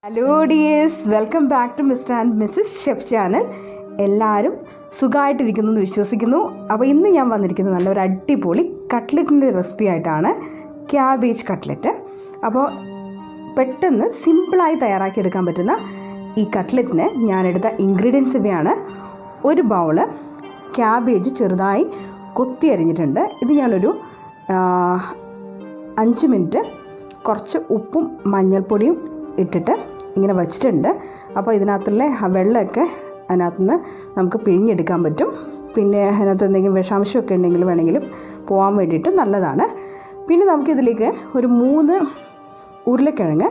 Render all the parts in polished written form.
Hello dears, welcome back to mister and missus chef channel. എല്ലാവരും സുഖമായിട്ടിരിക്കുന്നു എന്ന് വിശ്വസിക്കുന്നു. അപ്പോൾ ഇന്ന് ഞാൻ വന്നിരിക്കുന്നത് നല്ലൊരു അടിപൊളി കട്ട്ലറ്റിൻ്റെ റെസിപ്പി ആയിട്ടാണ്, ക്യാബേജ് കട്ട്ലറ്റ്. അപ്പോൾ പെട്ടെന്ന് സിമ്പിളായി തയ്യാറാക്കിയെടുക്കാൻ പറ്റുന്ന ഈ കട്ട്ലറ്റിന് ഞാനെടുത്ത ഇൻഗ്രീഡിയൻസ് ഇവയാണ്. ഒരു ബൗള് ക്യാബേജ് ചെറുതായി കൊത്തി അരിഞ്ഞിട്ടുണ്ട്. ഇത് ഞാനൊരു 5 മിനിറ്റ് കുറച്ച് ഉപ്പും മഞ്ഞൾപ്പൊടിയും ഇട്ടിട്ട് ഇങ്ങനെ വച്ചിട്ടുണ്ട്. അപ്പോൾ ഇതിനകത്തുള്ള വെള്ളമൊക്കെ അതിനകത്തുനിന്ന് നമുക്ക് പിഴിഞ്ഞെടുക്കാൻ പറ്റും. പിന്നെ അതിനകത്ത് എന്തെങ്കിലും വിഷാംശമൊക്കെ ഉണ്ടെങ്കിൽ വേണമെങ്കിലും പോകാൻ വേണ്ടിയിട്ട് നല്ലതാണ്. പിന്നെ നമുക്കിതിലേക്ക് ഒരു 3 ഉരുളക്കിഴങ്ങ്,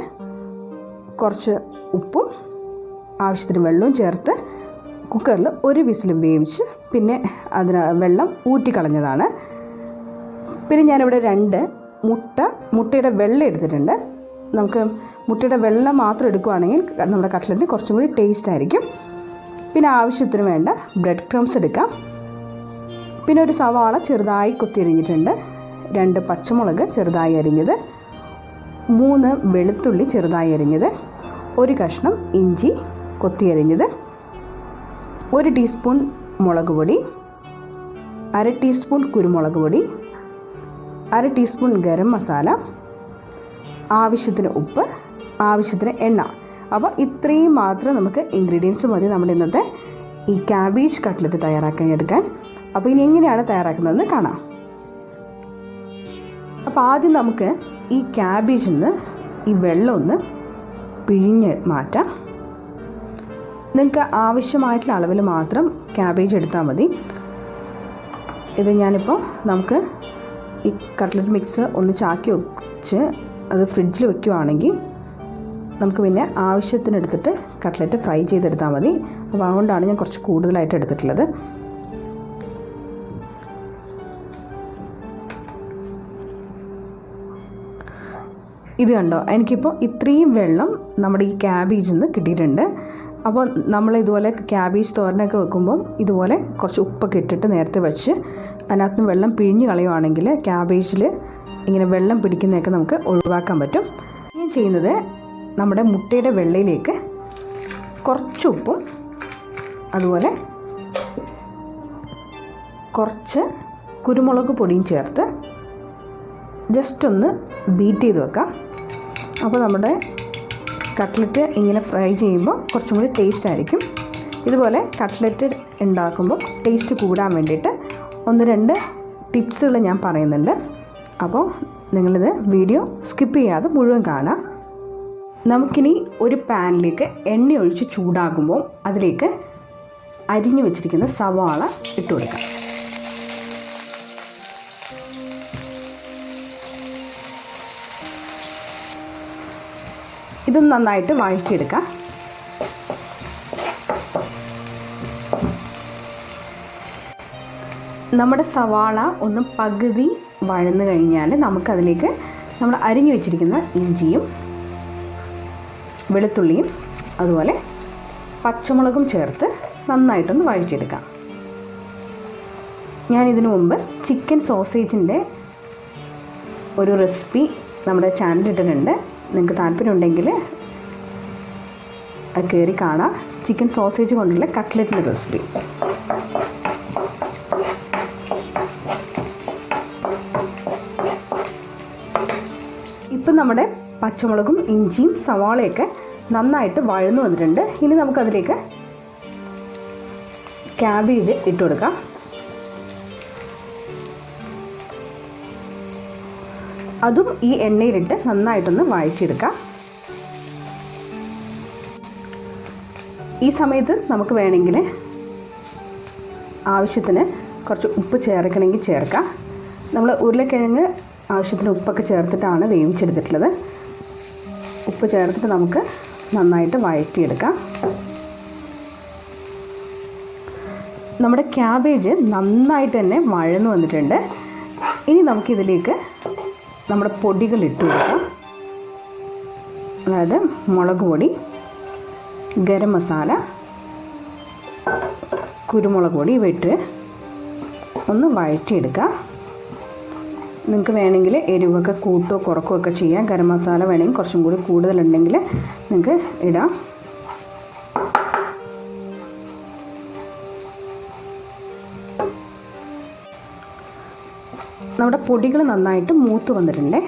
കുറച്ച് ഉപ്പും ആവശ്യത്തിന് വെള്ളവും ചേർത്ത് കുക്കറിൽ 1 വിസിൽ വേവിച്ച് പിന്നെ അതിന് വെള്ളം ഊറ്റിക്കളഞ്ഞതാണ്. പിന്നെ ഞാനിവിടെ 2 മുട്ടയുടെ വെള്ളം എടുത്തിട്ടുണ്ട്. നമുക്ക് മുട്ടയുടെ വെള്ളം മാത്രം എടുക്കുകയാണെങ്കിൽ നമ്മുടെ കട്ട്ലറ്റിന് കുറച്ചും കൂടി ടേസ്റ്റ് ആയിരിക്കും. പിന്നെ ആവശ്യത്തിന് വേണ്ട ബ്രെഡ് ക്രംസ് എടുക്കാം. പിന്നെ ഒരു സവാള ചെറുതായി കൊത്തി അരിഞ്ഞിട്ടുണ്ട്, 2 പച്ചമുളക് ചെറുതായി അരിഞ്ഞത്, 3 വെളുത്തുള്ളി ചെറുതായി അരിഞ്ഞത്, 1 കഷ്ണം ഇഞ്ചി കൊത്തി അരിഞ്ഞത്, 1 ടീസ്പൂൺ മുളക് പൊടി, 1/2 ടീസ്പൂൺ കുരുമുളക് പൊടി, 1/2 ടീസ്പൂൺ ഗരം മസാല, ആവശ്യത്തിന് ഉപ്പ്, ആവശ്യത്തിന് എണ്ണ. അപ്പോൾ ഇത്രയും മാത്രം നമുക്ക് ഇൻഗ്രീഡിയൻസ് മതി നമ്മുടെ ഇന്നത്തെ ഈ ക്യാബേജ് കട്ട്ലറ്റ് തയ്യാറാക്കാൻ എടുക്കാൻ. അപ്പോൾ ഇനി എങ്ങനെയാണ് തയ്യാറാക്കുന്നതെന്ന് കാണാം. അപ്പോൾ ആദ്യം നമുക്ക് ഈ ക്യാബേജിൽ നിന്ന് ഈ വെള്ളം ഒന്ന് പിഴിഞ്ഞ് മാറ്റാം. നിങ്ങൾക്ക് ആവശ്യമായിട്ടുള്ള അളവിൽ മാത്രം ക്യാബേജ് എടുത്താൽ മതി. ഇത് ഞാനിപ്പോൾ നമുക്ക് ഈ കട്ട്ലറ്റ് മിക്സ് ഒന്ന് ചാക്കി വെച്ച് അത് ഫ്രിഡ്ജിൽ വെക്കുകയാണെങ്കിൽ നമുക്ക് പിന്നെ ആവശ്യത്തിനെടുത്തിട്ട് കട്ട്ലറ്റ് ഫ്രൈ ചെയ്തെടുത്താൽ മതി. അപ്പോൾ അതുകൊണ്ടാണ് ഞാൻ കുറച്ച് കൂടുതലായിട്ട് എടുത്തിട്ടുള്ളത്. ഇത് കണ്ടോ, എനിക്കിപ്പോൾ ഇത്രയും വെള്ളം നമ്മുടെ ഈ ക്യാബേജിൽ നിന്ന് കിട്ടിയിട്ടുണ്ട്. അപ്പോൾ നമ്മൾ ഇതുപോലെ ക്യാബേജ് തോരനൊക്കെ വെക്കുമ്പം ഇതുപോലെ കുറച്ച് ഉപ്പൊക്കെ ഇട്ടിട്ട് നേരത്തെ വെച്ച് അതിനകത്ത് വെള്ളം പിഴിഞ്ഞ് കളയുവാണെങ്കിൽ ക്യാബേജിൽ ഇങ്ങനെ വെള്ളം പിടിക്കുന്നതൊക്കെ നമുക്ക് ഒഴിവാക്കാൻ പറ്റും. ഞാൻ ചെയ്യുന്നത് നമ്മുടെ മുട്ടയുടെ വെള്ളയിലേക്ക് കുറച്ച് ഉപ്പും അതുപോലെ കുറച്ച് കുരുമുളക് പൊടിയും ചേർത്ത് ജസ്റ്റ് ഒന്ന് ബീറ്റ് ചെയ്ത് വെക്കാം. അപ്പോൾ നമ്മുടെ കട്ട്ലറ്റ് ഇങ്ങനെ ഫ്രൈ ചെയ്യുമ്പോൾ കുറച്ചും കൂടി ടേസ്റ്റ് ആയിരിക്കും. ഇതുപോലെ കട്ട്ലറ്റ് ഉണ്ടാക്കുമ്പോൾ ടേസ്റ്റ് കൂടാൻ വേണ്ടിയിട്ട് 1-2 ടിപ്സുകൾ ഞാൻ പറയുന്നുണ്ട്. അപ്പോൾ നിങ്ങളിത് വീഡിയോ സ്കിപ്പ് ചെയ്യാതെ മുഴുവൻ കാണാം. നമുക്കിനി ഒരു പാനിലേക്ക് എണ്ണ ഒഴിച്ച് ചൂടാകുമ്പോൾ അതിലേക്ക് അരിഞ്ഞു വെച്ചിരിക്കുന്ന സവാള ഇട്ട് കൊടുക്കാം. ഇതൊന്ന് നന്നായിട്ട് വഴറ്റിയെടുക്കാം. നമ്മുടെ സവാള ഒന്ന് പകുതി വഴന്നു കഴിഞ്ഞാൽ നമുക്കതിലേക്ക് നമ്മൾ അരിഞ്ഞു വെച്ചിരിക്കുന്ന ഇഞ്ചിയും വെളുത്തുള്ളിയും അതുപോലെ പച്ചമുളകും ചേർത്ത് നന്നായിട്ടൊന്ന് വഴറ്റിയെടുക്കാം. ഞാനിതിനു മുമ്പ് ചിക്കൻ സോസേജിൻ്റെ ഒരു റെസിപ്പി നമ്മുടെ ചാനലിൽ ഇട്ടിട്ടുണ്ട്. നിങ്ങൾക്ക് താല്പര്യമുണ്ടെങ്കിൽ അത് കയറി കാണാം. ചിക്കൻ സോസേജ് കൊണ്ടുള്ള കട്ട്ലറ്റിൻ്റെ റെസിപ്പി. ഇപ്പം നമ്മുടെ പച്ചമുളകും ഇഞ്ചിയും സവാളയൊക്കെ നന്നായിട്ട് വഴന്നു വന്നിട്ടുണ്ട്. ഇനി നമുക്കതിലേക്ക് ക്യാബേജ് ഇട്ട് കൊടുക്കാം. അതും ഈ എണ്ണയിലിട്ട് നന്നായിട്ടൊന്ന് വഴറ്റിയെടുക്കാം. ഈ സമയത്ത് നമുക്ക് വേണമെങ്കിൽ ആവശ്യത്തിന് കുറച്ച് ഉപ്പ് ചേർക്കണമെങ്കിൽ ചേർക്കാം. നമ്മൾ ഉരുളക്കിഴങ്ങ് ആവശ്യത്തിന് ഉപ്പൊക്കെ ചേർത്തിട്ടാണ് വേവിച്ചെടുത്തിട്ടുള്ളത്. ഉപ്പ് ചേർത്തിട്ട് നമുക്ക് നന്നായിട്ട് വഴറ്റിയെടുക്കാം. നമ്മുടെ ക്യാബേജ് നന്നായിട്ട് തന്നെ വഴന്നു വന്നിട്ടുണ്ട്. ഇനി നമുക്കിതിലേക്ക് നമ്മുടെ പൊടികൾ ഇട്ട് കൊടുക്കാം. അതായത് മുളക് പൊടി, ഗരം മസാല, കുരുമുളക് പൊടി ഇവ ഇട്ട് ഒന്ന് വഴറ്റിയെടുക്കാം. നിങ്ങൾക്ക് വേണമെങ്കിൽ എരിവൊക്കെ കൂട്ടോ കുറക്കോ ഒക്കെ ചെയ്യാം. ഗരം മസാല വേണമെങ്കിൽ കുറച്ചും കൂടി കൂടുതലുണ്ടെങ്കിൽ നിങ്ങൾക്ക് ഇടാം. നമ്മുടെ പൊടികൾ നന്നായിട്ട് മൂത്ത് വന്നിട്ടുണ്ട്.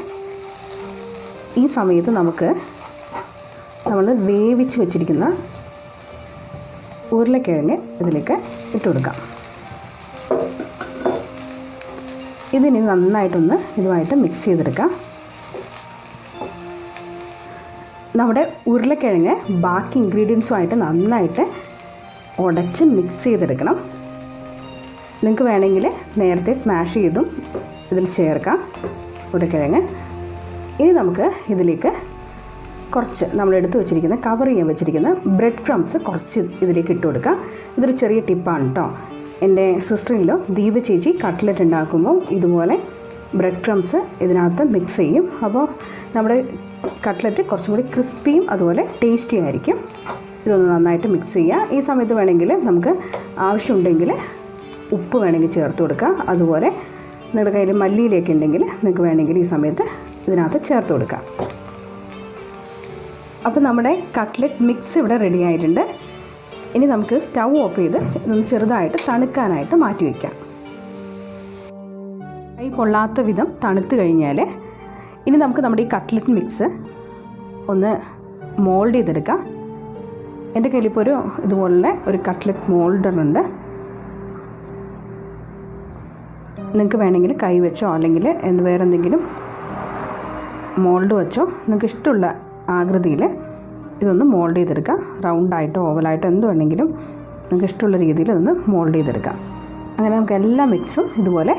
ഈ സമയത്ത് നമുക്ക് നമ്മൾ വേവിച്ച് വെച്ചിരിക്കുന്ന ഉരുളക്കിഴങ്ങ് ഇതിലേക്ക് ഇട്ട് കൊടുക്കാം. ഇതിനി നന്നായിട്ടൊന്ന് ഇതുമായിട്ട് മിക്സ് ചെയ്തെടുക്കാം. നമ്മുടെ ഉരുളക്കിഴങ്ങ് ബാക്കി ഇൻഗ്രീഡിയൻസുമായിട്ട് നന്നായിട്ട് ഉടച്ച് മിക്സ് ചെയ്തെടുക്കണം. നിങ്ങൾക്ക് വേണമെങ്കിൽ നേരത്തെ സ്മാഷ് ചെയ്തും ഇതിൽ ചേർക്കാം ഉരുളക്കിഴങ്ങ്. ഇനി നമുക്ക് ഇതിലേക്ക് കുറച്ച് നമ്മളെടുത്ത് വെച്ചിരിക്കുന്ന കവർ ചെയ്യാൻ വെച്ചിരിക്കുന്ന ബ്രെഡ് ക്രംസ് കുറച്ച് ഇതിലേക്ക് ഇട്ട് കൊടുക്കാം. ഇതൊരു ചെറിയ ടിപ്പാണ് കേട്ടോ. എൻ്റെ സിസ്റ്ററിലോ ദീപ ചേച്ചി കട്ട്ലറ്റ് ഉണ്ടാക്കുമ്പോൾ ഇതുപോലെ ബ്രെഡ് ക്രംസ് ഇതിനകത്ത് മിക്സ് ചെയ്യും. അപ്പോൾ നമ്മുടെ കട്ട്ലറ്റ് കുറച്ചും കൂടി ക്രിസ്പിയും അതുപോലെ ടേസ്റ്റി ആയിരിക്കും. ഇതൊന്ന് നന്നായിട്ട് മിക്സ് ചെയ്യുക. ഈ സമയത്ത് വേണമെങ്കിൽ നമുക്ക് ആവശ്യമുണ്ടെങ്കിൽ ഉപ്പ് വേണമെങ്കിൽ ചേർത്ത് കൊടുക്കുക. അതുപോലെ നിങ്ങളുടെ കയ്യിൽ മല്ലിയിലേക്ക് ഉണ്ടെങ്കിൽ നിങ്ങൾക്ക് വേണമെങ്കിൽ ഈ സമയത്ത് ഇതിനകത്ത് ചേർത്ത് കൊടുക്കാം. അപ്പോൾ നമ്മുടെ കട്ട്ലറ്റ് മിക്സ് ഇവിടെ റെഡി ആയിട്ടുണ്ട്. ഇനി നമുക്ക് സ്റ്റൗ ഓഫ് ചെയ്ത് ഇതൊന്ന് ചെറുതായിട്ട് തണുക്കാനായിട്ട് മാറ്റി വയ്ക്കാം. കൈ പൊള്ളാത്ത വിധം തണുത്ത് കഴിഞ്ഞാൽ ഇനി നമുക്ക് നമ്മുടെ ഈ കട്ട്ലറ്റ് മിക്സ് ഒന്ന് മോൾഡ് ചെയ്തെടുക്കാം. എൻ്റെ കയ്യിലിപ്പോൾ ഇതുപോലുള്ള ഒരു കട്ട്ലറ്റ് മോൾഡറുണ്ട്. നിങ്ങൾക്ക് വേണമെങ്കിൽ കൈ വെച്ചോ അല്ലെങ്കിൽ വേറെ എന്തെങ്കിലും മോൾഡ് വെച്ചോ നിങ്ങൾക്ക് ഇഷ്ടമുള്ള ആകൃതിയിൽ ഇതൊന്ന് മോൾഡ് ചെയ്തെടുക്കാം. റൗണ്ടായിട്ടോ ഓവലായിട്ടോ എന്ത് വേണമെങ്കിലും നിങ്ങൾക്ക് ഇഷ്ടമുള്ള രീതിയിൽ ഇതൊന്ന് മോൾഡ് ചെയ്തെടുക്കാം. അങ്ങനെ നമുക്ക് എല്ലാ മിക്സും ഇതുപോലെ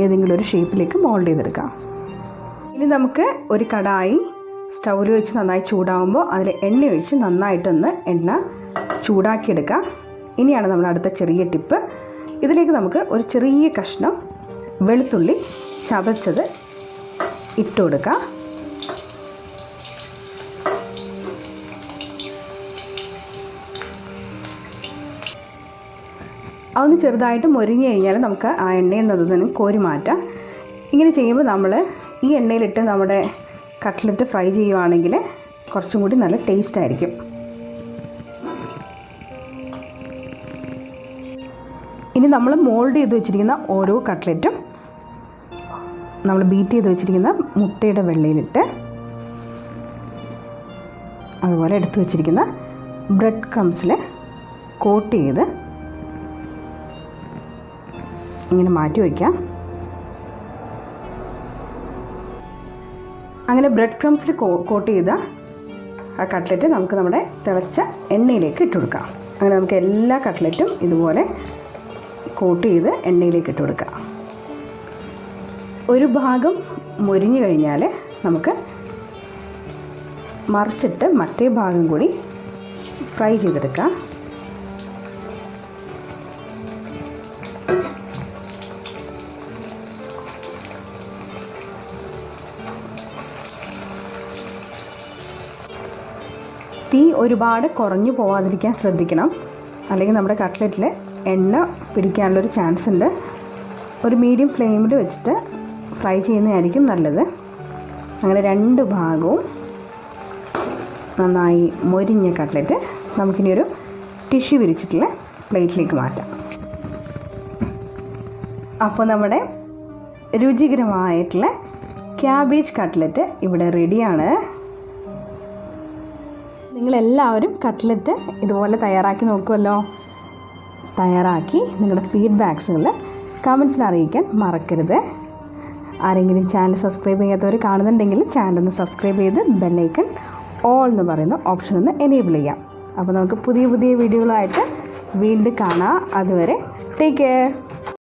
ഏതെങ്കിലും ഒരു ഷേപ്പിലേക്ക് മോൾഡ് ചെയ്തെടുക്കാം. ഇനി നമുക്ക് ഒരു കടായി സ്റ്റൗവിൽ വെച്ച് നന്നായി ചൂടാകുമ്പോൾ അതിൽ എണ്ണ ഒഴിച്ച് നന്നായിട്ടൊന്ന് എണ്ണ ചൂടാക്കിയെടുക്കാം. ഇനിയാണ് നമ്മുടെ അടുത്ത ചെറിയ ടിപ്പ്. ഇതിലേക്ക് നമുക്ക് ഒരു ചെറിയ കഷ്ണം വെളുത്തുള്ളി ചതച്ചത് ഇട്ട് കൊടുക്കാം. അതൊന്ന് ചെറുതായിട്ട് മൊരിഞ്ഞ് കഴിഞ്ഞാൽ നമുക്ക് ആ എണ്ണയിൽ നിന്ന് തന്നെ കോരി മാറ്റാം. ഇങ്ങനെ ചെയ്യുമ്പോൾ നമ്മൾ ഈ എണ്ണയിലിട്ട് നമ്മുടെ കട്ട്ലറ്റ് ഫ്രൈ ചെയ്യുവാണെങ്കിൽ കുറച്ചും കൂടി നല്ല ടേസ്റ്റ് ആയിരിക്കും. ഇനി നമ്മൾ മോൾഡ് ചെയ്ത് വെച്ചിരിക്കുന്ന ഓരോ കട്ട്ലറ്റും നമ്മൾ ബീറ്റ് ചെയ്ത് വെച്ചിരിക്കുന്ന മുട്ടയുടെ വെള്ളയിലിട്ട് അതുപോലെ എടുത്തു വെച്ചിരിക്കുന്ന ബ്രെഡ് ക്രംസിൽ കോട്ട് ചെയ്ത് ഇങ്ങനെ മാറ്റി വയ്ക്കാം. അങ്ങനെ ബ്രെഡ് ക്രംസിൽ കോട്ട് ചെയ്ത ആ കട്ട്ലറ്റ് നമുക്ക് നമ്മുടെ തിളച്ച എണ്ണയിലേക്ക് ഇട്ട് കൊടുക്കാം. അങ്ങനെ നമുക്ക് എല്ലാ കട്ട്ലറ്റും ഇതുപോലെ കോട്ട് ചെയ്ത് എണ്ണയിലേക്ക് ഇട്ട് കൊടുക്കാം. ഒരു ഭാഗം മൊരിഞ്ഞു കഴിഞ്ഞാൽ നമുക്ക് മറിച്ചിട്ട് മറ്റേ ഭാഗം കൂടി ഫ്രൈ ചെയ്തെടുക്കാം. തീ ഒരുപാട് കുറഞ്ഞു പോവാതിരിക്കാൻ ശ്രദ്ധിക്കണം. അല്ലെങ്കിൽ നമ്മുടെ കട്ട്ലറ്റിൽ എണ്ണ പിടിക്കാനുള്ളൊരു ചാൻസ് ഉണ്ട്. ഒരു മീഡിയം ഫ്ലെയിമിൽ വെച്ചിട്ട് ഫ്രൈ ചെയ്യുന്നതായിരിക്കും നല്ലത്. അങ്ങനെ രണ്ട് ഭാഗവും നന്നായി മൊരിഞ്ഞ കട്ട്ലറ്റ് നമുക്കിനി ഒരു ടിഷ്യൂ വിരിച്ചിട്ടുള്ള പ്ലേറ്റിലേക്ക് മാറ്റാം. അപ്പോൾ നമ്മുടെ രുചികരമായിട്ടുള്ള ക്യാബേജ് കട്ട്ലറ്റ് ഇവിടെ റെഡിയാണ്. നിങ്ങളെല്ലാവരും കട്ട്ലറ്റ് ഇതുപോലെ തയ്യാറാക്കി നോക്കുമല്ലോ. തയ്യാറാക്കി നിങ്ങളുടെ ഫീഡ്ബാക്സുകൾ കമൻസിൽ അറിയിക്കാൻ മറക്കരുത്. ആരെങ്കിലും ചാനൽ സബ്സ്ക്രൈബ് ചെയ്യാത്തവർ കാണുന്നുണ്ടെങ്കിൽ ചാനലൊന്ന് സബ്സ്ക്രൈബ് ചെയ്ത് ബെല്ലൈക്കൺ ഓൾ എന്ന് പറയുന്ന ഓപ്ഷൻ ഒന്ന് എനേബിൾ ചെയ്യാം. അപ്പോൾ നമുക്ക് പുതിയ പുതിയ വീഡിയോകളായിട്ട് വീണ്ടും കാണാം. അതുവരെ ടേക്ക് കെയർ.